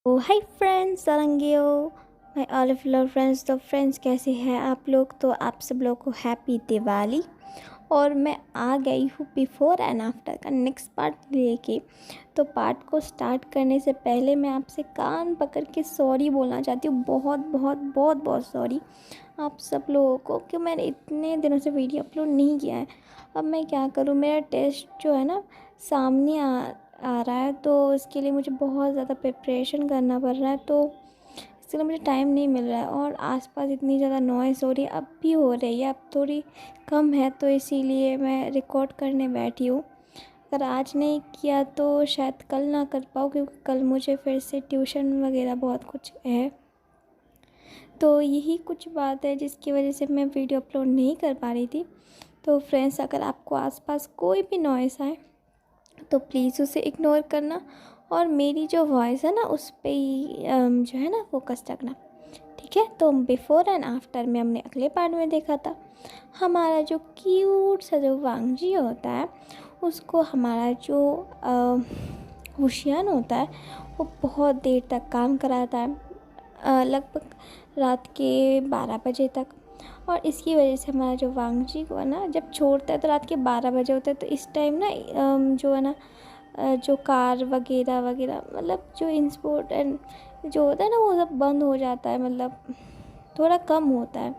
ओ hi friends सारंगियो my all of love friends. तो friends कैसे हैं आप लोग। तो आप सब लोग को हैप्पी दिवाली। और मैं आ गई हूँ बिफोर एंड आफ्टर का नेक्स्ट पार्ट लेके। तो पार्ट को स्टार्ट करने से पहले मैं आपसे कान पकड़ के सॉरी बोलना चाहती हूँ। बहुत बहुत बहुत बहुत सॉरी आप सब लोगों को कि मैंने इतने दिनों से वीडियो अपलोड नहीं किया है। अब मैं क्या करूँ, मेरा टेस्ट जो है ना सामने आ रहा है, तो इसके लिए मुझे बहुत ज़्यादा प्रिपरेशन करना पड़ रहा है। तो इसके लिए मुझे टाइम नहीं मिल रहा है और आसपास इतनी ज़्यादा नॉइज़ हो रही है, अब भी हो रही है, अब थोड़ी कम है, तो इसीलिए मैं रिकॉर्ड करने बैठी हूँ। अगर आज नहीं किया तो शायद कल ना कर पाऊँ, क्योंकि कल मुझे फिर से ट्यूशन वगैरह बहुत कुछ है। तो यही कुछ बात है जिसकी वजह से मैं वीडियो अपलोड नहीं कर पा रही थी। तो फ्रेंड्स, अगर आपको आसपास कोई भी नॉइज़ आए तो प्लीज़ उसे इग्नोर करना और मेरी जो वॉइस है ना उस पे ही जो है ना फोकस रखना, ठीक है। तो बिफोर एंड आफ्टर में हमने अगले पार्ट में देखा था हमारा जो क्यूट सा जो वांगजी होता है उसको हमारा जो हुशियान होता है वो बहुत देर तक काम कराता है, लगभग रात के 12 बजे तक। और इसकी वजह से हमारा जो वांगजी को है ना जब छोड़ता है तो रात के 12 बजे होता है, तो इस टाइम ना जो है ना जो कार वगैरह वगैरह मतलब जो इंस्पोर्ट एंड जो होता है ना वो सब बंद हो जाता है, मतलब थोड़ा कम होता है।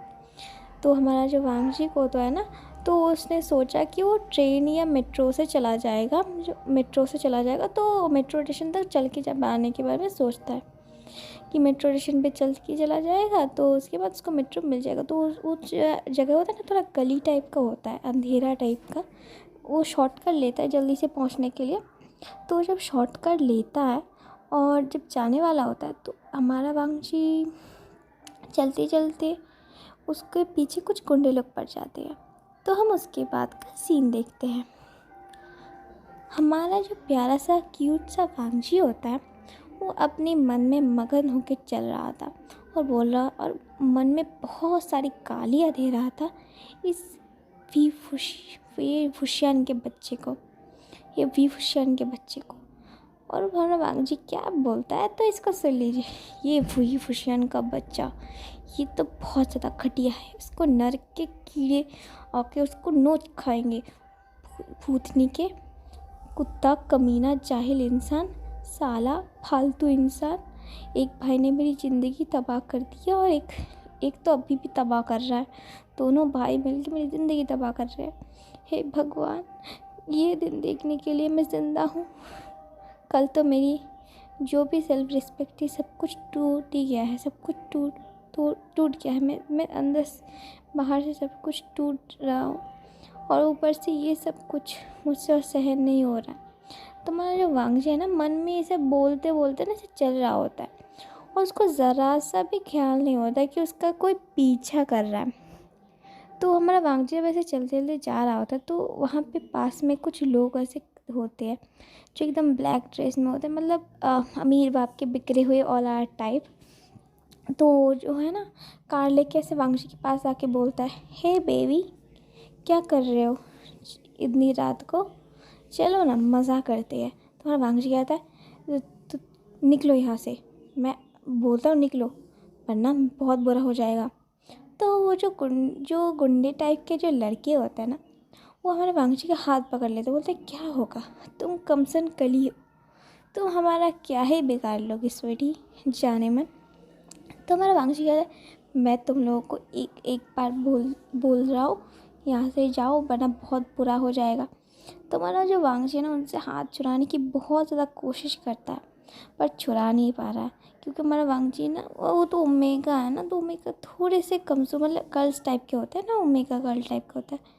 तो हमारा जो वांगजी को तो है ना, तो उसने सोचा कि वो ट्रेन या मेट्रो से चला जाएगा, जो मेट्रो से चला जाएगा तो मेट्रो स्टेशन तक चल के जब आने के बारे में सोचता है कि मेट्रो स्टेशन पे चल के चला जाएगा तो उसके बाद उसको मेट्रो मिल जाएगा। तो वो जगह होता है ना थोड़ा गली टाइप का होता है, अंधेरा टाइप का, वो शॉर्टकट लेता है जल्दी से पहुंचने के लिए। तो जब शॉर्टकट लेता है और जब जाने वाला होता है तो हमारा वांगजी चलते चलते उसके पीछे कुछ गुंडे लोग पड़ जाते हैं। तो हम उसके बाद का सीन देखते हैं। हमारा जो प्यारा सा क्यूट सा वांगजी होता है वो अपने मन में मगन होकर चल रहा था और बोल रहा, और मन में बहुत सारी गालियाँ दे रहा था इस वी फुशियान के बच्चे को, ये वी फुशियान के बच्चे को। और हमारा वांगजी क्या बोलता है तो इसको सुन लीजिए। ये वी फुशियान का बच्चा, ये तो बहुत ज़्यादा घटिया है, इसको नरक के कीड़े आके उसको नोच खाएंगे। भूतनी के कुत्ता, कमीना, जाहिल इंसान, साला फालतू इंसान। एक भाई ने मेरी ज़िंदगी तबाह कर दी है और एक तो अभी भी तबाह कर रहा है। दोनों भाई मिलकर मेरी ज़िंदगी तबाह कर रहे हैं। हे भगवान, ये दिन देखने के लिए मैं ज़िंदा हूँ। कल तो मेरी जो भी सेल्फ रिस्पेक्ट थी सब कुछ टूट ही गया है, सब कुछ टूट गया है। मैं अंदर से बाहर से सब कुछ टूट रहा हूँ और ऊपर से ये सब कुछ मुझसे और सहन नहीं हो रहा। तो हमारा जो वांगजी है ना मन में इसे बोलते बोलते ना इसे चल रहा होता है और उसको ज़रा सा भी ख्याल नहीं होता कि उसका कोई पीछा कर रहा है। तो हमारा वांगजी वैसे चलते चलते जा रहा होता है तो वहाँ पे पास में कुछ लोग ऐसे होते हैं जो एकदम ब्लैक ड्रेस में होते हैं, मतलब अमीर बाप के बिखरे हुए औलाद टाइप। तो जो है ना कार लेके ऐसे वांगजी के पास आके बोलता है, हे बेबी क्या कर रहे हो इतनी रात को, चलो ना मज़ा करते हैं। तुम्हारा वांगजी कहता है तो निकलो यहाँ से, मैं बोलता हूँ निकलो वरना बहुत बुरा हो जाएगा। तो वो जो गुंडे टाइप के जो लड़के होते हैं ना वो हमारे वांगजी का हाथ पकड़ लेते, बोलते क्या होगा, तुम कमसन कली हो, तुम हमारा क्या ही बिगाड़ लोगे स्वीटी जाने मन। तो हमारा वांगजी कहता है मैं तुम लोगों को एक एक बार बोल रहा हूँ यहाँ से जाओ वरना बहुत बुरा हो जाएगा। तो हमारा जो वांगजी है ना उनसे हाथ छुड़ाने की बहुत ज़्यादा कोशिश करता है पर छुड़ा नहीं पा रहा है, क्योंकि हमारा वांगजी ना वो तो ओमेगा है ना, तो ओमेगा थोड़े से कमज़ोर मतलब गर्ल्स टाइप के होते हैं ना, ओमेगा गर्ल टाइप का होता है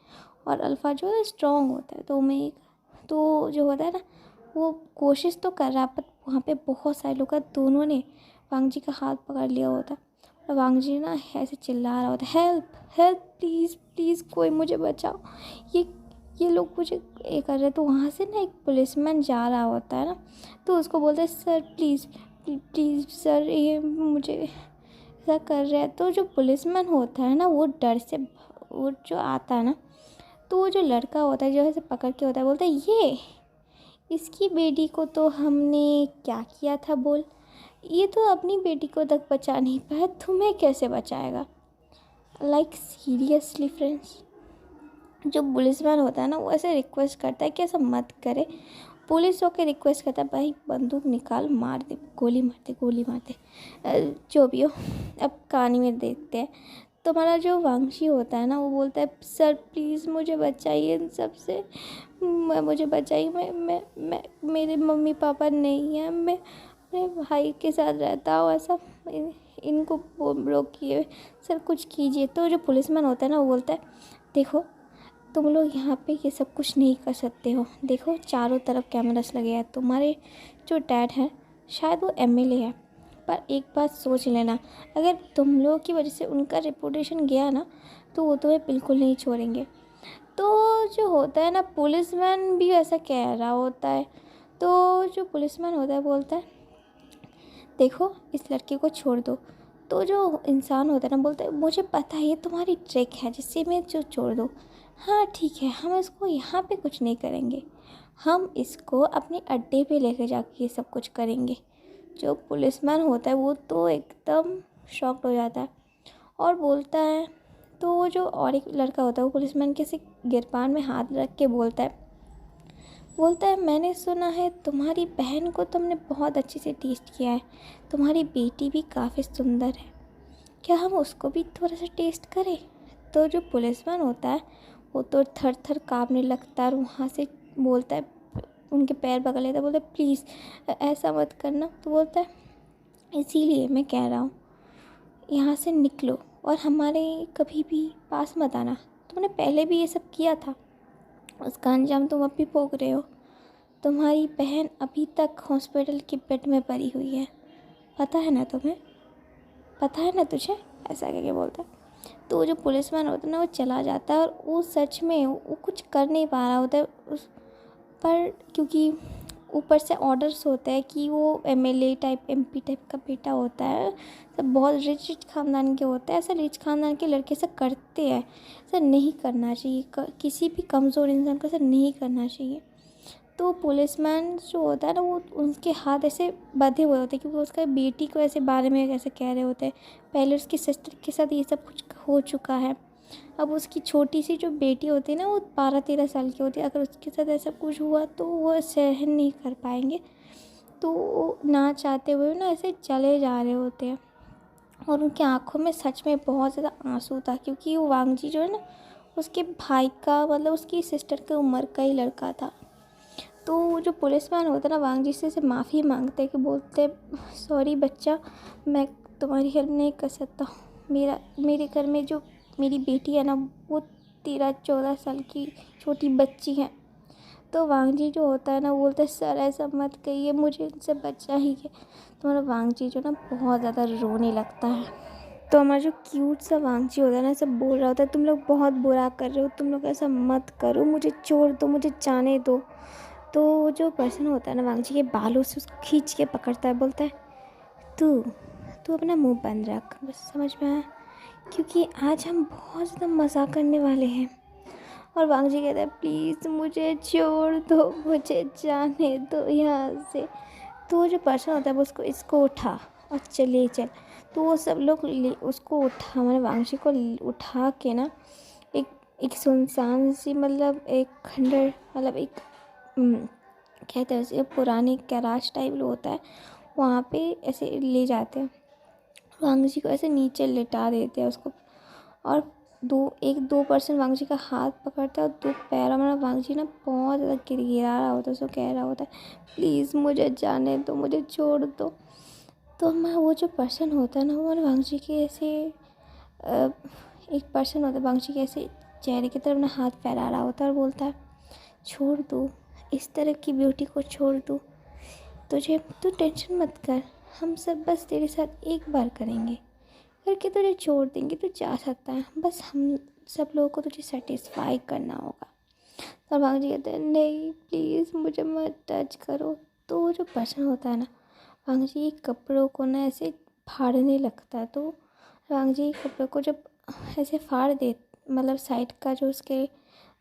और अल्फ़ा जो है स्ट्रॉन्ग होता है। तो ओमेगा तो जो होता है ना वो कोशिश तो कर रहा है पर वहाँ पे बहुत सारे लोग दोनों ने वांगजी का हाथ पकड़ लिया होता है और वांगजी ना ऐसे चिल्ला रहा होता है, हेल्प हेल्प प्लीज़ प्लीज़ कोई मुझे बचाओ, ये लोग मुझे ये कर रहे। तो वहाँ से ना एक पुलिसमैन जा रहा होता है ना, तो उसको बोलते हैं सर प्लीज़ प्लीज़ सर ये मुझे ऐसा कर रहा है। तो जो पुलिसमैन होता है ना वो डर से वो जो आता है ना, तो वो जो लड़का होता है जो ऐसे पकड़ के होता है बोलता है ये इसकी बेटी को तो हमने क्या किया था बोल, ये तो अपनी बेटी को तक बचा नहीं पाया, तुम्हें कैसे बचाएगा? लाइक सीरियसली फ्रेंड्स, जो पुलिसमैन होता है ना वो ऐसे रिक्वेस्ट करता है कि ऐसा मत करे। पुलिस होकर रिक्वेस्ट करता है, भाई बंदूक निकाल, मार दे, गोली मार दे, गोली मार दे। जो भी हो, अब कहानी में देखते हैं। तो हमारा जो वांगशी होता है ना वो बोलता है, सर प्लीज़ मुझे बचाइए इन सब से, मुझे बचाइए। मैं मेरे मम्मी पापा नहीं हैं, मैं अपने भाई के साथ रहता हूँ, ऐसा इनको रोकिए सर, कुछ कीजिए। तो जो पुलिसमैन होता है ना वो बोलता है, देखो तुम लोग यहाँ पे ये सब कुछ नहीं कर सकते हो, देखो चारों तरफ कैमरास लगे हैं, तुम्हारे जो डैड हैं शायद वो एमएलए है, पर एक बात सोच लेना, अगर तुम लोगों की वजह से उनका रेपुटेशन गया ना तो वो तुम्हें बिल्कुल नहीं छोड़ेंगे। तो जो होता है ना पुलिसमैन भी ऐसा कह रहा होता है। तो जो पुलिसमैन होता है बोलता है, देखो इस लड़के को छोड़ दो। तो जो इंसान होता है ना बोलता है, मुझे पता है ये तुम्हारी ट्रिक है जिससे मैं जो छोड़ दूँ। हाँ ठीक है, हम इसको यहाँ पे कुछ नहीं करेंगे, हम इसको अपने अड्डे पे लेके जाके ये सब कुछ करेंगे। जो पुलिसमैन होता है वो तो एकदम शॉक्ड हो जाता है और बोलता है, तो वो जो और एक लड़का होता है वो पुलिसमैन के से गिरबान में हाथ रख के बोलता है, मैंने सुना है तुम्हारी बहन को तुमने बहुत अच्छे से टेस्ट किया है, तुम्हारी बेटी भी काफ़ी सुंदर है, क्या हम उसको भी थोड़ा सा टेस्ट करें? तो जो पुलिसमैन होता है वो तो थर थर काँपने लगता है और वहाँ से बोलता है, उनके पैर पकड़ लेता है, बोलता है प्लीज़ ऐसा मत करना। तो बोलता है, इसीलिए मैं कह रहा हूँ यहाँ से निकलो और हमारे कभी भी पास मत आना, तुमने पहले भी ये सब किया था, उसका अंजाम तुम अब भी भोग रहे हो। तुम्हारी बहन अभी तक हॉस्पिटल के बेड में पड़ी हुई है, पता है ना तुम्हें, पता है ना तुझे, ऐसा करके बोलता है। तो जो पुलिसमैन होता है ना वो चला जाता है और वो सच में वो कुछ कर नहीं पा रहा होता है उस पर, क्योंकि ऊपर से ऑर्डर्स होते हैं कि वो एमएलए टाइप एमपी टाइप का बेटा होता है, सब बहुत रिच खानदान के होते हैं, ऐसा रिच खानदान के लड़के से करते हैं, ऐसा नहीं करना चाहिए, किसी भी कमज़ोर इंसान को ऐसा नहीं करना चाहिए। तो पुलिसमैन जो होता है ना वो उनके हाथ ऐसे बंधे हुए होते हैं, क्योंकि उसका बेटी को ऐसे बारे में कैसे कह रहे होते हैं, पहले उसकी सिस्टर के साथ ये सब कुछ हो चुका है, अब उसकी छोटी सी जो बेटी होती है ना वो 12-13 साल की होती है, अगर उसके साथ ऐसा कुछ हुआ तो वो सहन नहीं कर पाएंगे, तो वो ना चाहते हुए ना ऐसे चले जा रहे होते हैं। और उनकी आंखों में सच में बहुत ज़्यादा आंसू था, क्योंकि वो वांगजी जो है ना उसके भाई का, मतलब उसकी सिस्टर की उम्र का ही लड़का था। तो जो पुलिसमैन होता है ना वांगजी से माफ़ी मांगते हैं, कि बोलते सॉरी बच्चा, मैं तुम्हारी हेल्प नहीं कर सकता हूँ, मेरे घर में जो मेरी बेटी है ना वो 13-14 साल की छोटी बच्ची है। तो वांगजी जो होता है ना वो बोलता है, सर ऐसा मत कहिए, मुझे इनसे बच्चा ही है। तो हमारा वांगजी जो ना बहुत ज़्यादा रोने लगता है। तो हमारा जो क्यूट सा वांगजी होता है ना सब बोल रहा होता है, तुम लोग बहुत बुरा कर रहे हो, तुम लोग ऐसा मत करो, मुझे छोड़ दो, मुझे जाने दो। तो जो पर्सन होता है ना वांगजी के बालों से उसको खींच के पकड़ता है, बोलता है, तू तू अपना मुंह बंद रख, बस समझ में आया, क्योंकि आज हम बहुत ज़्यादा मज़ाक करने वाले हैं। और वांगजी कहता है, प्लीज़ मुझे छोड़ दो, मुझे जाने दो यहाँ से। तो वो जो पर्सन होता है वो उसको इसको उठा और चले चल। तो वो सब लोग उसको उठा, हमारे वांगशी को उठा के ना एक एक सुनसान सी, मतलब एक खंडर, मतलब एक कहते हैं उसे पुरानी गैराज टाइप होता है, वहाँ पे ऐसे ले जाते हैं। वांगजी को ऐसे नीचे लिटा देते हैं उसको, और 2% वांगजी का हाथ पकड़ता है और 2 पैर, हमारा वांगजी ना बहुत ज़्यादा गिरा रहा होता है, उसको कह रहा होता है, प्लीज़ मुझे जाने दो, मुझे छोड़ दो। तो मैं वो जो पर्सन होता है ना वो हमारे वांगजी के ऐसे एक पर्सन होता है वांगजी के ऐसे चेहरे की तरफ ना हाथ फैला रहा होता है और बोलता है, छोड़ दो, इस तरह की ब्यूटी को छोड़ दो, तू टेंशन मत कर, हम सब बस तेरे साथ एक बार करेंगे, करके तुझे छोड़ देंगे, तू जा सकता है, बस हम सब लोगों को तुझे सेटिस्फाई करना होगा। और वांगजी कहते हैं, नहीं प्लीज़ मुझे मत टच करो। तो वो जो पर्सन होता है ना वांगजी के कपड़ों को ना ऐसे फाड़ने लगता है। तो वांगजी के कपड़ों को जब ऐसे फाड़ दे, मतलब साइड का जो उसके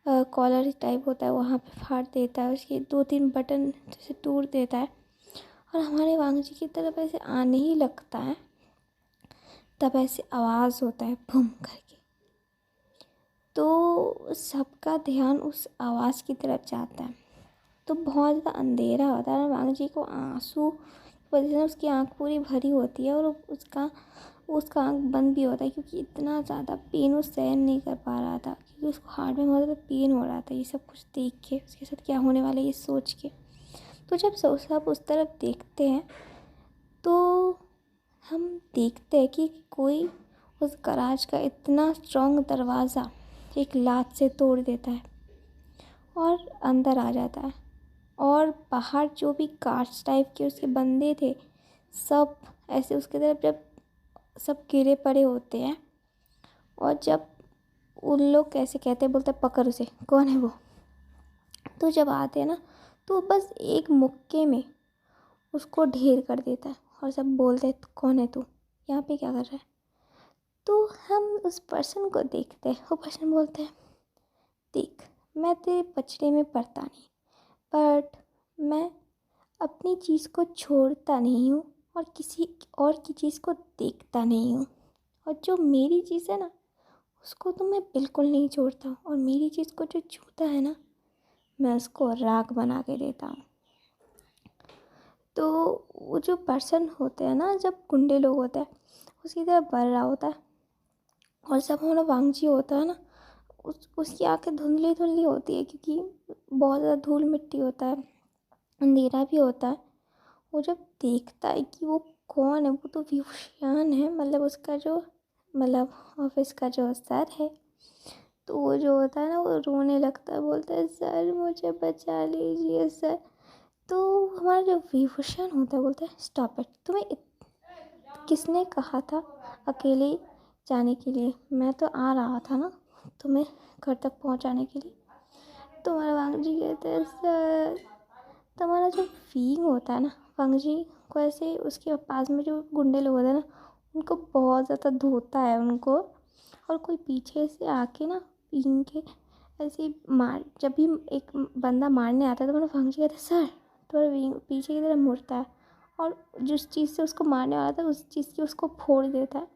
कॉलर टाइप होता है वहाँ पे फाड़ देता है, उसके 2-3 बटन जैसे तोड़ देता है। और हमारे वांग जी की तरफ ऐसे आने ही लगता है, तब ऐसे आवाज़ होता है बूम करके। तो सबका ध्यान उस आवाज़ की तरफ जाता है। तो बहुत ज़्यादा अंधेरा होता है और वांग जी को आंसू की वजह से उसकी आँख पूरी भरी होती है और उसका आँख बंद भी होता है, क्योंकि इतना ज़्यादा पेन वो सहन नहीं कर पा रहा था, क्योंकि उसको हार्ट में बहुत ज़्यादा पेन हो रहा था ये सब कुछ देख के, उसके साथ क्या होने वाला है ये सोच के। तो जब सब उस तरफ देखते हैं तो हम देखते हैं कि कोई उस गराज का इतना स्ट्रॉन्ग दरवाज़ा एक लात से तोड़ देता है और अंदर आ जाता है। और बाहर जो भी गार्ड्स टाइप के उसके बंदे थे, सब ऐसे उसकी तरफ जब सब गिरे पड़े होते हैं, और जब उन लोग कैसे कहते हैं, बोलते हैं पकड़ उसे, कौन है वो। तो जब आते हैं ना तो बस एक मुक्के में उसको ढेर कर देता है और सब बोलते हैं कौन है तू, यहाँ पे क्या कर रहा है। तो हम उस पर्सन को देखते हैं, वो पर्सन बोलते हैं देख, मैं तेरे पचड़े में पड़ता नहीं, बट मैं अपनी चीज़ को छोड़ता नहीं हूँ और किसी और की चीज़ को देखता नहीं हूँ। और जो मेरी चीज़ है ना उसको तो मैं बिल्कुल नहीं छोड़ता हूँ, और मेरी चीज़ को जो छूता है ना मैं उसको राख बना के देता हूँ। तो वो जो पर्सन होते हैं ना, जब गुंडे लोग होते हैं उसकी तरफ बढ़ रहा होता है, और जब हमारा वांगजी होता है ना उसकी आंखें धुंधली धुंधली होती है, क्योंकि बहुत ज़्यादा धूल मिट्टी होता है, अंधेरा भी होता है। वो जब देखता है कि वो कौन है, वो तो विभूषण है, मतलब उसका जो मतलब ऑफिस का जो सर है। तो वो जो होता है ना वो रोने लगता है, बोलता है सर मुझे बचा लीजिए सर। तो हमारा जो विभूषण होता है बोलता है स्टॉप इट, किसने कहा था अकेले जाने के लिए, मैं तो आ रहा था ना तुम्हें घर तक पहुंचाने के लिए। तो हमारा वांग जी कहते हैं सर। तो हमारा जो फीलिंग होता है ना वांग जी को ऐसे उसके पास में जो गुंडे लोग होते हैं ना उनको बहुत ज़्यादा धोता है उनको, और कोई पीछे से आके ना पीन के ऐसे मार, जब भी एक बंदा मारने आता है तो मतलब वांग जी कहते हैं सर, तो पीछे की तरफ मुड़ता है और जिस चीज़ से उसको मारने वाला था उस चीज़ की उसको फोड़ देता है।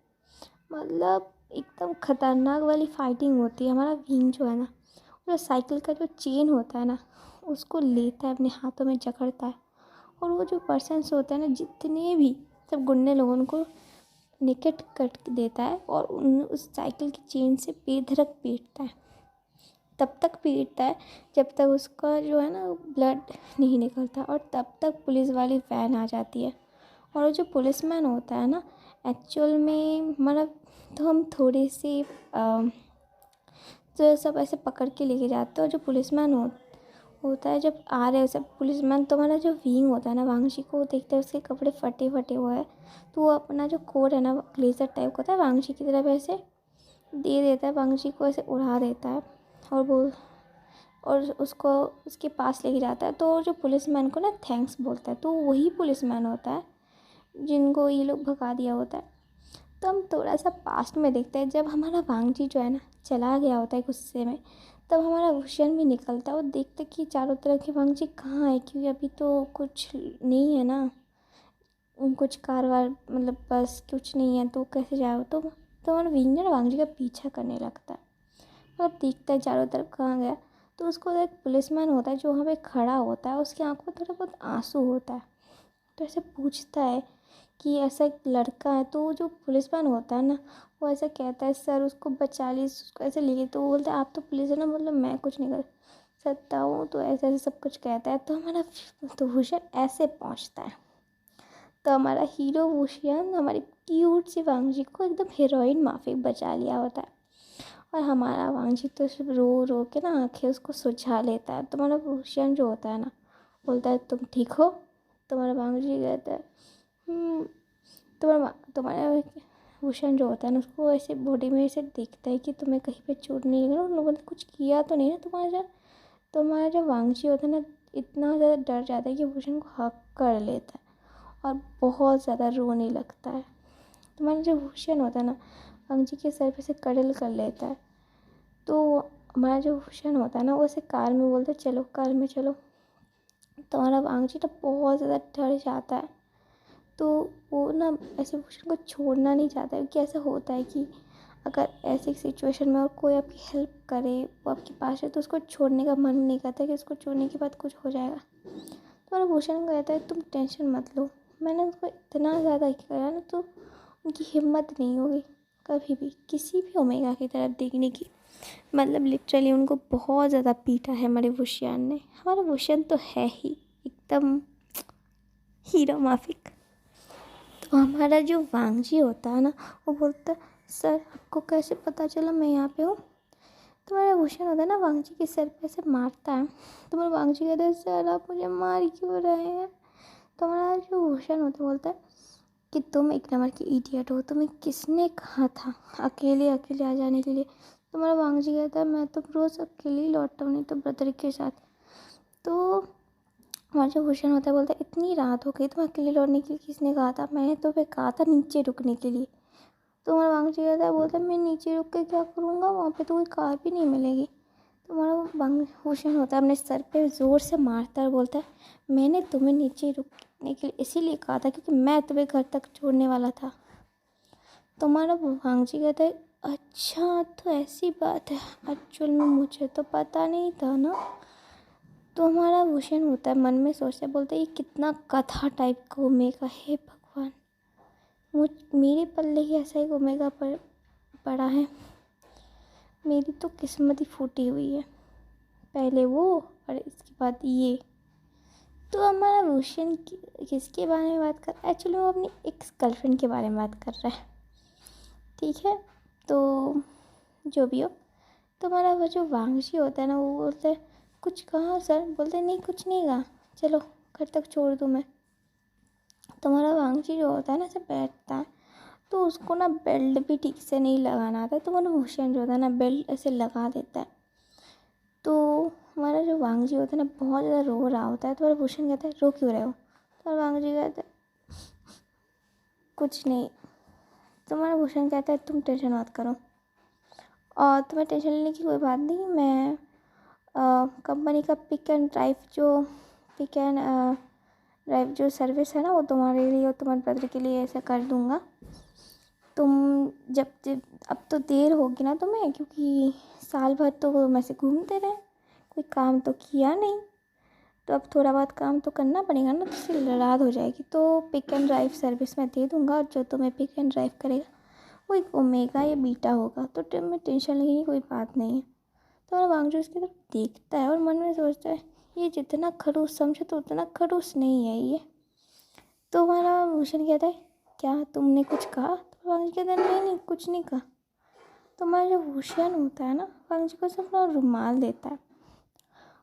मतलब एकदम खतरनाक वाली फाइटिंग होती है। हमारा विंग जो है ना जो साइकिल का जो चेन होता है ना उसको लेता है अपने हाथों में, जकड़ता है, और वो जो पर्सन्स होते हैं ना जितने भी सब गुंडे लोगों उनको निकट कट देता है और उस साइकिल की चेन से बेधड़क पीटता है। तब तक पीटता है जब तक उसका जो है ना ब्लड नहीं निकलता, और तब तक पुलिस वाली वैन आ जाती है। और वो जो पुलिसमैन होता है ना एक्चुअल में मतलब, तो हम थोड़े से तो सब ऐसे पकड़ के लेके जाते हैं, और जो पुलिसमैन होता है जब आ रहे हैं सब पुलिसमैन, तो हमारा जो विंग होता है ना वांगशी को देखते हैं उसके कपड़े फटे फटे हुए हैं, तो वो अपना जो कोट है ना ग्लेजर टाइप का होता है वांगशी की तरफ ऐसे दे देता है, वांगशी को ऐसे उड़ा देता है, और वो और उसको उसके पास लेके जाता है। तो जो पुलिसमैन को ना थैंक्स बोलता है, तो वही पुलिसमैन होता है जिनको ये लोग भगा दिया होता है। तो हम थोड़ा सा पास्ट में देखते हैं, जब हमारा वांगजी जो है ना चला गया होता है गुस्से में, तब हमारा भूषण भी निकलता है और देखते कि चारों तरफ के वांगजी कहाँ है, क्योंकि अभी तो कुछ नहीं है ना, कुछ कारवार मतलब बस कुछ नहीं है तो कैसे जाओ। तो हमारा विंजर वांगजी का पीछा करने लगता है, मतलब देखता है चारों तरफ कहाँ गया। तो उसको एक पुलिसमैन होता है जो वहाँ पे खड़ा होता है, उसकी आंखों में थोड़ा बहुत आंसू होता है, तो ऐसे पूछता है कि ऐसा एक लड़का है। तो जो पुलिसमैन होता है ना वो ऐसा कहता है सर उसको बचा ली, उसको ऐसे ले गई। तो वो बोलता है आप तो पुलिस है ना, मतलब मैं कुछ नहीं कर सकता हूँ, तो ऐसे ऐसे सब कुछ कहता है। तो हमारा तो भूषण ऐसे पहुँचता है, तो हमारा हीरो भूषण हमारी क्यूट सी वांगजी को एकदम हीरोइन माफिक बचा लिया होता है, और हमारा वांगजी तो सिर्फ रो रो के ना आंखें उसको सुझा लेता है। तो हमारा भूषण जो होता है ना बोलता है तुम ठीक हो। तो हमारा वांगजी कहता है "हम्म।" तुम्हारा भूषण जो होता है ना उसको ऐसे बॉडी में ऐसे देखता है कि तुम्हें कहीं पे चोट नहीं लगी ना, उन लोगों ने कुछ किया तो नहीं ना तुम्हारा जो वांगजी होता है ना इतना ज़्यादा डर जाता है कि भूषण को हक कर लेता है और बहुत ज़्यादा रोने लगता है। तुम्हारा जो भूषण होता है ना वांगजी के सर पे से कडल कर लेता है। तो हमारा जो भूषण होता है ना वो ऐसे कार में बोलता है चलो कार में चलो। तो हमारा वांगजी तो बहुत ज़्यादा डर जाता है। तो वो ना ऐसे भूषण को छोड़ना नहीं चाहता है, क्योंकि ऐसा होता है कि अगर ऐसी सिचुएशन में और कोई आपकी हेल्प करे, वो आपके पास है, तो उसको छोड़ने का मन नहीं करता कि उसको छोड़ने के बाद कुछ हो जाएगा। तो हमारा भूषण कहता है तुम टेंशन मत लो। मैंने उसको इतना ज़्यादा किया ना, तो उनकी हिम्मत नहीं होगी कभी भी किसी भी ओमेगा की तरफ देखने की। मतलब लिटरली उनको बहुत ज़्यादा पीटा है हमारे वुशियान ने। हमारा वुशियन तो है ही एकदम हीरो माफिक। तो हमारा जो वांगजी होता है ना, वो बोलता है सर आपको कैसे पता चला मैं यहाँ पे हूँ। तो हमारा भूषण होता है ना, वांगजी के सर पे से मारता है। तो हमारा वांगजी कहता है सर आप मुझे मार क्यों रहे हैं। तो हमारा जो भूषण होता है बोलता है कि तुम एक नंबर की इडियट हो, तुम्हें किसने कहा था अकेले अकेले आ जाने के लिए। तो हमारा वांगजी कहता है मैं तो रोज़ अकेले ही लौटता हूँ, नहीं तो ब्रदर के साथ। तो हमारा जो भूषण होता है बोलता है इतनी रात हो गई, तुम अकेले लौटने के लिए किसने कहा था, मैंने तुम्हें कहा था नीचे रुकने के लिए। तो हमारा वांगजी कहता है बोलता है मैं नीचे रुक के क्या करूँगा, वहाँ पे तो कोई कार भी नहीं मिलेगी। तो हमारा वांग भूषण होता है अपने सर पे ज़ोर से मारता है और बोलता है मैंने तुम्हें नीचे रुकने के लिए इसीलिए कहा था क्योंकि मैं तुम्हें घर तक छोड़ने वाला था। तो हमारा वांगजी कहता है अच्छा तो ऐसी बात है, एक्चुअल में मुझे तो पता नहीं था ना। तो हमारा भूषण होता है मन में सोचता है, बोलता है ये कितना कथा टाइप का ओमेगा है भगवान, मेरे पल्ले ही ऐसा ही ओमेगा पड़ा है। मेरी तो किस्मत ही फूटी हुई है, पहले वो और इसके बाद ये। तो हमारा भूषण किसके बारे में बात कर रहा है, एक्चुअली वो अपनी एक्स गर्लफ्रेंड के बारे में बात कर रहा है। ठीक है, तो जो भी हो। तो हमारा वो जो वांगजी होता है ना, वो बोलता है कुछ कहा सर। बोलते हैं नहीं कुछ नहीं कहा, चलो घर तक छोड़ दूँ मैं। तो हमारा वांगजी जो होता है ना, सब बैठता है, तो उसको ना बेल्ट भी ठीक से नहीं लगाना आता है। तो हमारा भूषण जो होता है ना बेल्ट ऐसे लगा देता है। तो हमारा जो वांगजी होता है ना बहुत ज़्यादा रो रहा होता है। तो हमारा भूषण कहता है रो क्यों रहे हो। तो हमारा वांगजी कहता है कुछ नहीं। तो हमारा भूषण कहता है तुम टेंशन मत करो और तुम्हें टेंशन लेने की कोई बात नहीं। मैं कंपनी का पिक एंड ड्राइव जो सर्विस है ना, वो तुम्हारे लिए और तुम्हारे ब्रदर के लिए ऐसा कर दूँगा। तुम जब अब तो देर होगी ना तुम्हें, क्योंकि साल भर तो वो में से घूमते रहे, कोई काम तो किया नहीं, तो अब थोड़ा बहुत काम तो करना पड़ेगा ना, तो इससे रात हो जाएगी। तो पिक एंड ड्राइव सर्विस मैं दे दूँगा और जो तुम्हें पिक एंड ड्राइव करेगा वो एक ओमेगा या बीटा होगा, तो तुम्हें टेंशन लेने की कोई बात नहीं है। तो हमारा वांगजू उसकी तरफ देखता है और मन में सोचता है ये जितना खड़ूस समझे तो उतना खड़ूस नहीं है ये। तो हमारा भूषण कहता है क्या तुमने कुछ कहा। तो वांगजी कहता है नहीं नहीं कुछ नहीं कहा। तो हमारा जो भूषण होता है ना, वांगजी को सिर्फ अपना रुमाल देता है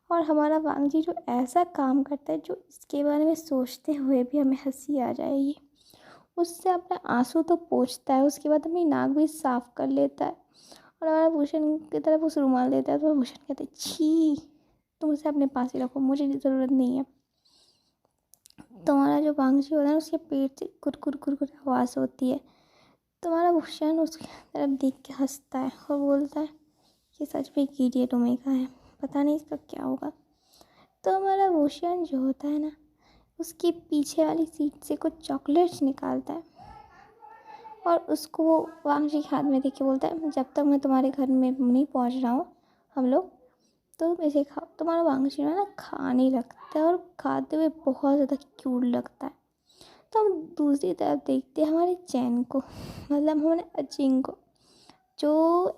और हमारा वांगजी जो ऐसा काम करता है जो इसके बारे में सोचते हुए भी हमें हंसी आ जाएगी। उससे अपना आंसू तो पोंछता है, उसके बाद अपनी नाक भी साफ कर लेता है और हमारा भूषण की तरफ उस रुमाल देता है। तो भूषण कहते हैं छी तुम उसे अपने पास ही रखो, मुझे ज़रूरत नहीं है। तो हमारा जो वांगजी होता है ना, उसके पेट से कुरकुर कुरकुर आवाज़ होती है। तो हमारा भूषण उसकी तरफ देख के हंसता है और बोलता है ये सच में एक इडियट ओमेगा है, पता नहीं इसका क्या होगा। तो हमारा भूषण जो होता है ना, उसकी पीछे वाली सीट से कुछ चॉकलेट्स निकालता है और उसको वो वांगजी के हाथ में देके बोलता है जब तक मैं तुम्हारे घर में नहीं पहुंच रहा हूँ हम लोग, तो इसे खाओ। तुम्हारा वांगजी है ना खाने लगता है और खाते हुए बहुत ज़्यादा क्यूट लगता है। तो हम दूसरी तरफ देखते हैं हमारे चैन को, मतलब हमारे अचिंग को, जो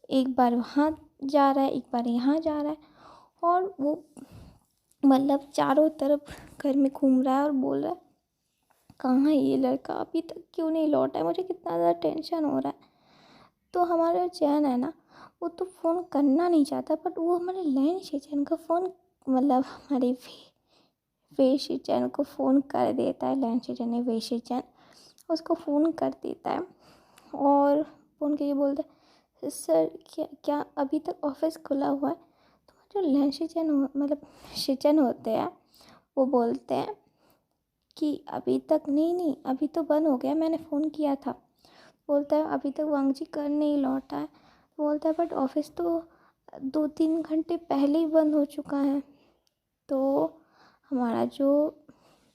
एक बार वहाँ जा रहा है एक बार यहाँ जा रहा है और वो मतलब चारों तरफ घर में घूम रहा है और बोल रहा है कहाँ है ये लड़का, अभी तक क्यों नहीं लौटा है, मुझे कितना ज़्यादा टेंशन हो रहा है। तो हमारा चैन है ना, वो तो फ़ोन करना नहीं चाहता, बट वो हमारे लैन चैन का फ़ोन मतलब हमारे वेशी चैन को फ़ोन कर देता है। लैन चैन ने वेशी चैन उसको फ़ोन कर देता है और फ़ोन करके बोलता है सर क्या क्या अभी तक ऑफिस खुला हुआ है। तो जो लैन शिचन मतलब शिचन होते हैं वो बोलते हैं कि अभी तक नहीं अभी तो बंद हो गया, मैंने फ़ोन किया था। बोलता है अभी तक वांगजी कर नहीं लौटा है। बोलता है बट ऑफिस तो 2-3 घंटे पहले ही बंद हो चुका है। तो हमारा जो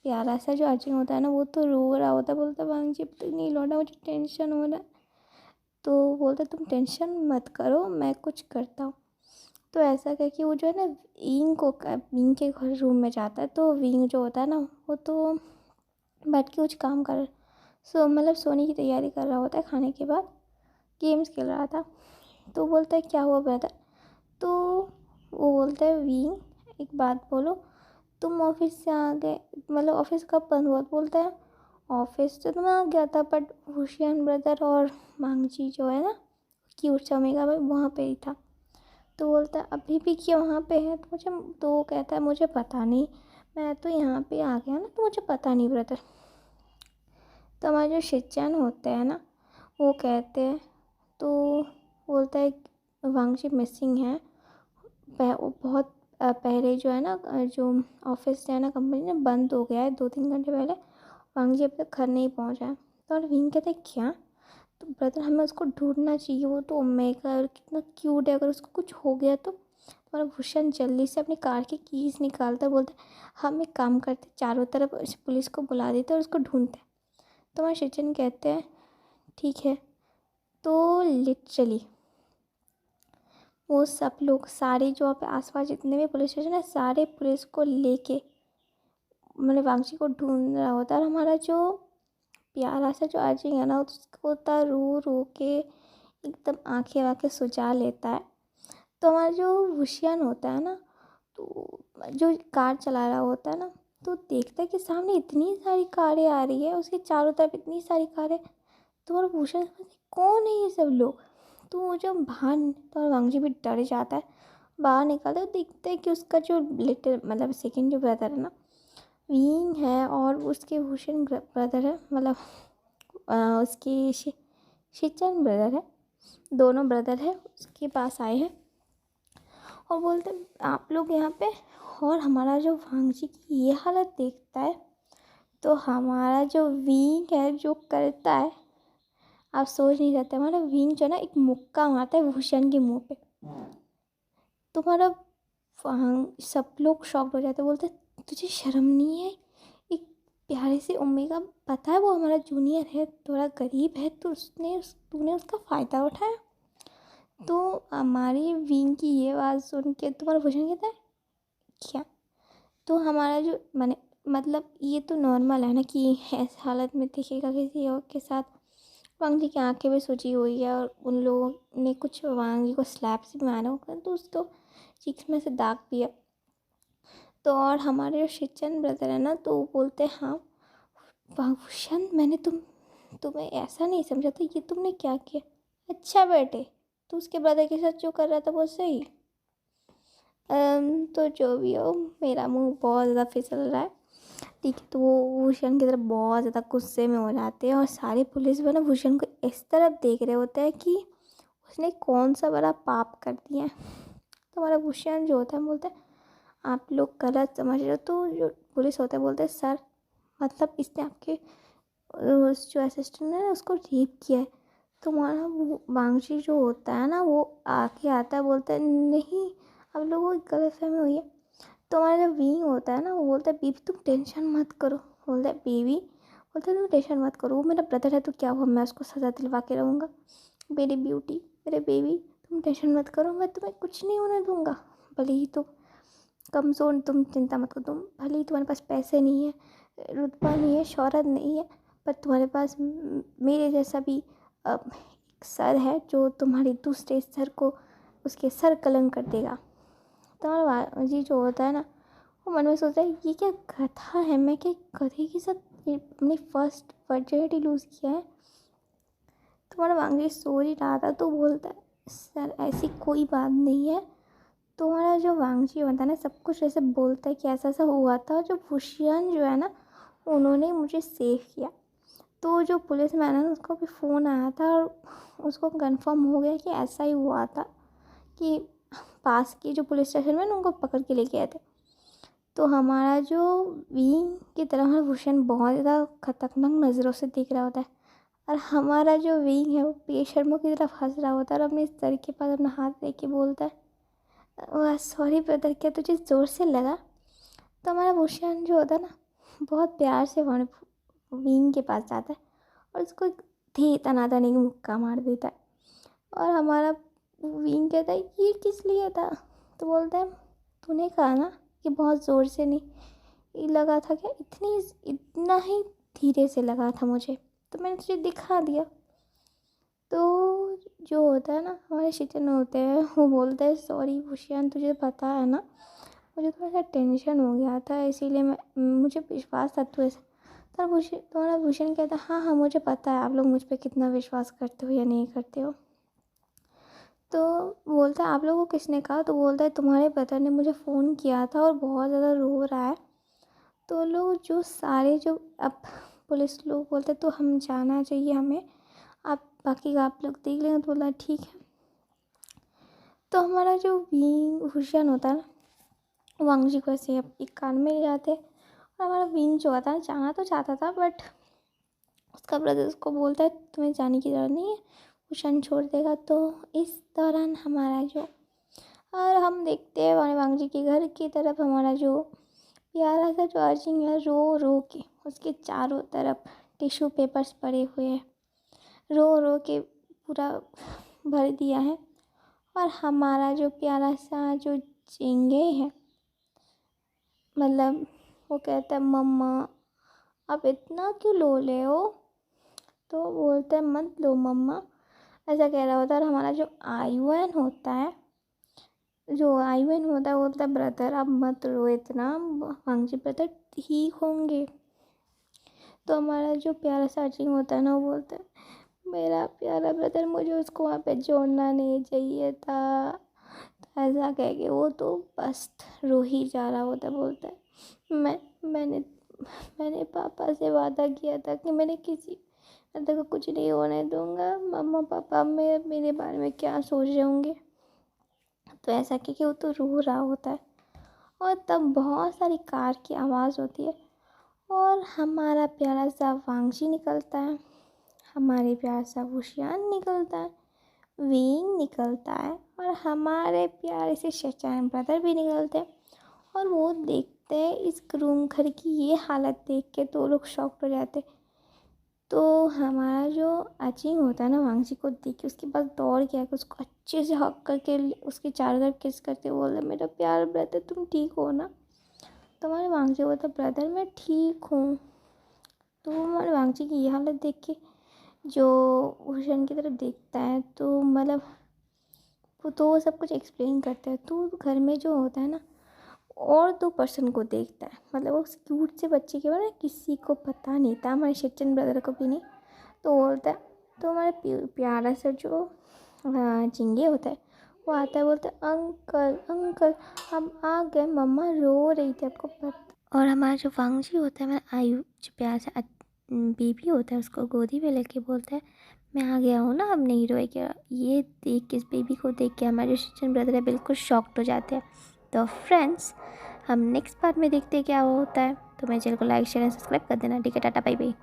प्यारा सा जो अर्जुन होता है ना, वो तो रो रहा होता है, बोलता है वांगजी अब तक नहीं लौटा, मुझे टेंशन हो रहा है। तो बोलता है तुम टेंशन मत करो, मैं कुछ करता हूँ। तो ऐसा करके वो जो है ना विंग के घर रूम में जाता है। तो विंग जो होता है ना, वो तो बैठ के कुछ काम कर मतलब सोने की तैयारी कर रहा होता है। खाने के बाद गेम्स खेल रहा था। तो बोलता है क्या हुआ ब्रदर? तो वो बोलता है विंग एक बात बोलो, तुम ऑफिस से आ गए, मतलब ऑफिस कब बंद हुआ? तो बोलता है ऑफिस तो मैं आ गया था, बट हुशियान ब्रदर और मांगजी जो है ना, क्यूट चमेगा भाई, वहाँ पे ही था। तो बोलता है अभी भी क्या वहाँ पे है? तो वो कहता है मुझे पता नहीं, मैं तो यहाँ पे आ गया ना, तो मुझे पता नहीं ब्रदर। तो हमारे जो शिनचैन होते हैं ना, वो कहते हैं, तो बोलता है वांगजी मिसिंग है। वो बहुत पहले जो है ना, जो ऑफिस है ना कंपनी में बंद हो गया है 2-3 घंटे पहले, वांगजी अब तक घर नहीं पहुंचा है। तो और विंग कहते हैं क्या? तो ब्रदर हमें उसको ढूंढना चाहिए, वो तो ओमेगा और कितना क्यूट है, अगर उसको कुछ हो गया तो। तुम्हारा भूषण जल्दी से अपनी कार की कीज़ निकालता है, बोलता है हम एक काम करते, चारों तरफ पुलिस को बुला देते और उसको ढूंढते। तो हमारे शिनचैन कहते हैं ठीक है। तो लिटरली वो सब लोग सारे जो आप आसपास जितने भी पुलिस स्टेशन है, सारे पुलिस को लेके मैंने वांगजी को ढूंढ रहा होता है। और हमारा जो प्यारा सा जो अर्जुन है ना, उसको होता रो रो के एकदम आंखें वाँखें सुजा लेता है। तो हमारा जो वुशियान होता है ना, तो जो कार चला रहा होता है ना, तो देखता है कि सामने इतनी सारी कारें आ रही है, उसके चारों तरफ इतनी सारी कारें। तो हमारा भूषण समझता है, कौन है ये सब लोग? तो वो जो बाहर, तो वांगजी भी डर जाता है। बाहर निकलता है तो देखता है कि उसका जो लिटिल मतलब सेकंड जो ब्रदर है ना, विंग है, और उसके भूषण ब्रदर है, मतलब उसके शिनचैन ब्रदर है, दोनों ब्रदर है, उसके पास आए हैं और बोलते हैं आप लोग यहाँ पे। और हमारा जो वांगजी की ये हालत देखता है, तो हमारा जो विंग है जो करता है, आप सोच नहीं सकते, हमारा विंग जो है ना, एक मुक्का मारता है भूषण के मुंह पे। तो हमारा सब लोग शॉक्ड हो जाते, बोलते तुझे शर्म नहीं है? एक प्यारे से ओमेगा, पता है वो हमारा जूनियर है, थोड़ा गरीब है, तो तूने उसका फ़ायदा उठाया। तो हमारी विंग की ये बात सुन के तुम्हारा भूषण कहता है क्या? तो हमारा जो मतलब ये तो नॉर्मल है ना कि ऐसी हालत में दिखेगा किसी और के साथ। वांगजी की आंखें भी सूजी हुई है, और उन लोगों ने कुछ वांगजी को स्लैप से भी मारा होगा, तो उसको चीक्स में से दाग भी है। तो और हमारे जो शिनचैन ब्रदर है ना, तो वो बोलते हैं हाँ भूषण, मैंने तुम्हें ऐसा नहीं समझा था, ये तुमने क्या किया? अच्छा बेटे, तो उसके ब्रदर के साथ जो कर रहा था वो सही। तो जो भी हो, मेरा मुंह बहुत ज़्यादा फिसल रहा है, ठीक है। तो वो भूषण की तरफ बहुत ज़्यादा गुस्से में हो जाते हैं, और सारे पुलिस वाले भूषण को इस तरफ देख रहे होते हैं कि उसने कौन सा बड़ा पाप कर दिया है। तो हमारा भूषण जो होता है बोलता है आप लोग गलत समझ रहे हो। तो जो पुलिस होता है बोलते हैं सर, मतलब इसने आपके उस जो असिस्टेंट है ना, उसको रेप किया है। तो हमारा वो वांगजी जो होता है ना, वो आके आता है, बोलता है नहीं, आप लोगों को गलतफहमी हुई है। तो हमारा जो विंग होता है ना, वो बोलता है बेबी तुम टेंशन मत करो। बोलता है बेबी, बोलता है तुम टेंशन मत करो, वो मेरा ब्रदर है तो क्या हुआ, मैं उसको सज़ा दिलवा के रहूँगा। मेरी ब्यूटी, मेरे बेबी, तुम टेंशन मत करो, मैं तुम्हें कुछ नहीं होने दूँगा। भले ही तुम कमज़ोर, तुम चिंता मत करो, तुम भले ही तुम्हारे पास पैसे नहीं है, रुतबा नहीं है, शोहरत नहीं है, पर तुम्हारे पास मेरे जैसा भी एक सर है जो तुम्हारे दूसरे सर को, उसके सर कलंक कर देगा। तो हमारा जी जो होता है ना, वो मन में सोचता है ये क्या गधा है, मैं क्या गधे के साथ अपनी फर्स्ट वर्जिनिटी लूज़ किया है। तुम्हारा वांगजी सो ही रहा था, तो बोलता है सर ऐसी कोई बात नहीं है। तो हमारा जो वांगजी होता है ना, सब कुछ ऐसे बोलता है कि ऐसा ऐसा हुआ था, जो भूषण जो है ना, उन्होंने मुझे सेव किया। तो जो पुलिस मैन है ना, उसको भी फ़ोन आया था, और उसको कंफर्म हो गया कि ऐसा ही हुआ था, कि पास की जो पुलिस स्टेशन में ना, उनको पकड़ के लेके आए थे। तो हमारा जो विंग की तरह हमारा भूषण बहुत ज़्यादा खतरनाक नज़रों से देख रहा होता है, और हमारा जो विंग है वो बेशर्मों की तरफ हंस रहा होता है, और अपने सर के पास अपना हाथ लेके बोलता है वाह सॉरी ब्रदर, क्या तुझे ज़ोर से लगा? तो हमारा भूषण जो होता है ना, बहुत प्यार से हमारे विंग के पास जाता है और उसको एक धी तनातनी की मुक्का मार देता है। और हमारा विंग कहता है ये किस लिए था? तो बोलता है तूने कहा ना कि बहुत ज़ोर से नहीं, ये लगा था क्या? इतना ही धीरे से लगा था मुझे, तो मैंने तुझे दिखा दिया। तो जो होता है ना, हमारे शिक्षण होते हैं, वो बोलते हैं सॉरी भूषण, तुझे पता है ना, मुझे थोड़ा सा टेंशन हो गया था, इसीलिए मुझे विश्वास था तू ऐसे। तो तुम्हारा भूषण कहता है हाँ हाँ मुझे पता है आप लोग मुझ पर कितना विश्वास करते हो या नहीं करते हो। तो बोलता है आप लोगों को किसने कहा? तो बोलता है तुम्हारे ब्रदर ने मुझे फ़ोन किया था और बहुत ज़्यादा रो रहा है। तो लोग जो सारे जो अब पुलिस लोग बोलते तो हम जाना चाहिए हमें, आप बाकी का आप लोग देख लेंगे। तो बोला ठीक है। तो हमारा जो भूषण होता है ना, वांगजी को ऐसे एक कान में ले जाते हैं और हमारा विंग जो होता है जाना तो चाहता था, बट उसका ब्रदर उसको बोलता है तुम्हें जाने की ज़रूरत नहीं है, भूषण छोड़ देगा। तो इस दौरान हमारा जो, और हम देखते हैं हमारे वांगजी के घर की तरफ हमारा जो प्यारा सा जो अर्जिंग है रो रो के उसके चारों तरफ टिश्यू पेपर्स पड़े हुए हैं, रो रो के पूरा भर दिया है। और हमारा जो प्यारा सा जो चिंगे है, मतलब वो कहता है मम्मा आप इतना क्यों लो ले हो? तो बोलते हैं मत लो मम्मा, ऐसा कह रहा होता है। और हमारा जो आयुएन होता है, बोलता है ब्रदर आप मत रो इतना, वांगजी ब्रदर ठीक होंगे। तो हमारा जो प्यारा सा अर्जिंग होता है ना, वो बोलता है मेरा प्यारा ब्रदर, मुझे उसको वहाँ पे जोड़ना नहीं चाहिए था। तो ऐसा कह के वो तो बस रो ही जा रहा होता है। बोलता है मैंने पापा से वादा किया था कि मैंने किसी ब्रदर को कुछ नहीं होने दूंगा। मम्मा पापा मेरे बारे में क्या सोच रहे होंगे? तो ऐसा कह के वो तो रो रहा होता है। और तब बहुत सारी कार की आवाज़ होती है और हमारा प्यारा सा वांगजी निकलता है, हमारे प्यारा सा वुशियान निकलता है, विंग निकलता है और हमारे प्यारे से शेचान ब्रदर भी निकलते हैं। और वो देखते हैं इस रूम घर की ये हालत देख के तो लोग शॉक्ड हो जाते। तो हमारा जो अचिंग होता है ना, वांगजी को देख के उसके पास दौड़ के आकर उसको अच्छे से हक करके उसके चारों तरफ किस करते बोलते मेरा प्यारा ब्रदर तुम ठीक हो ना? तो हमारे वांगजी बोलता ब्रदर मैं ठीक हूँ। तो हमारे वांगजी की ये हालत देख के जो भूषण की तरफ देखता है, तो मतलब वो सब कुछ एक्सप्लेन करता है। तो घर में जो होता है ना, और 2 पर्सन को देखता है, मतलब उस क्यूट से बच्चे के बारे में किसी को पता नहीं था, हमारे शिक्षण ब्रदर को भी नहीं। तो बोलता है, तो हमारे प्यारा सा जो चिंगे होता है वो आता है, बोलता है अंकल अंकल हम आ गए, मम्मा रो रही थी आपको पता। और हमारा जो वांगजी होता है, मैं आयु जो प्यार से बेबी होता है उसको गोदी में लेके बोलता है मैं आ गया हूँ ना, अब नहीं रोएगा। ये देख के, इस बेबी को देख के हमारे जो शिक्षण ब्रदर है बिल्कुल शॉक्ड हो जाते हैं। तो फ्रेंड्स हम नेक्स्ट पार्ट में देखते हैं क्या होता है। तो मेरे चैनल को लाइक शेयर एंड सब्सक्राइब कर देना। ठीक है, टाटा बाय बाय।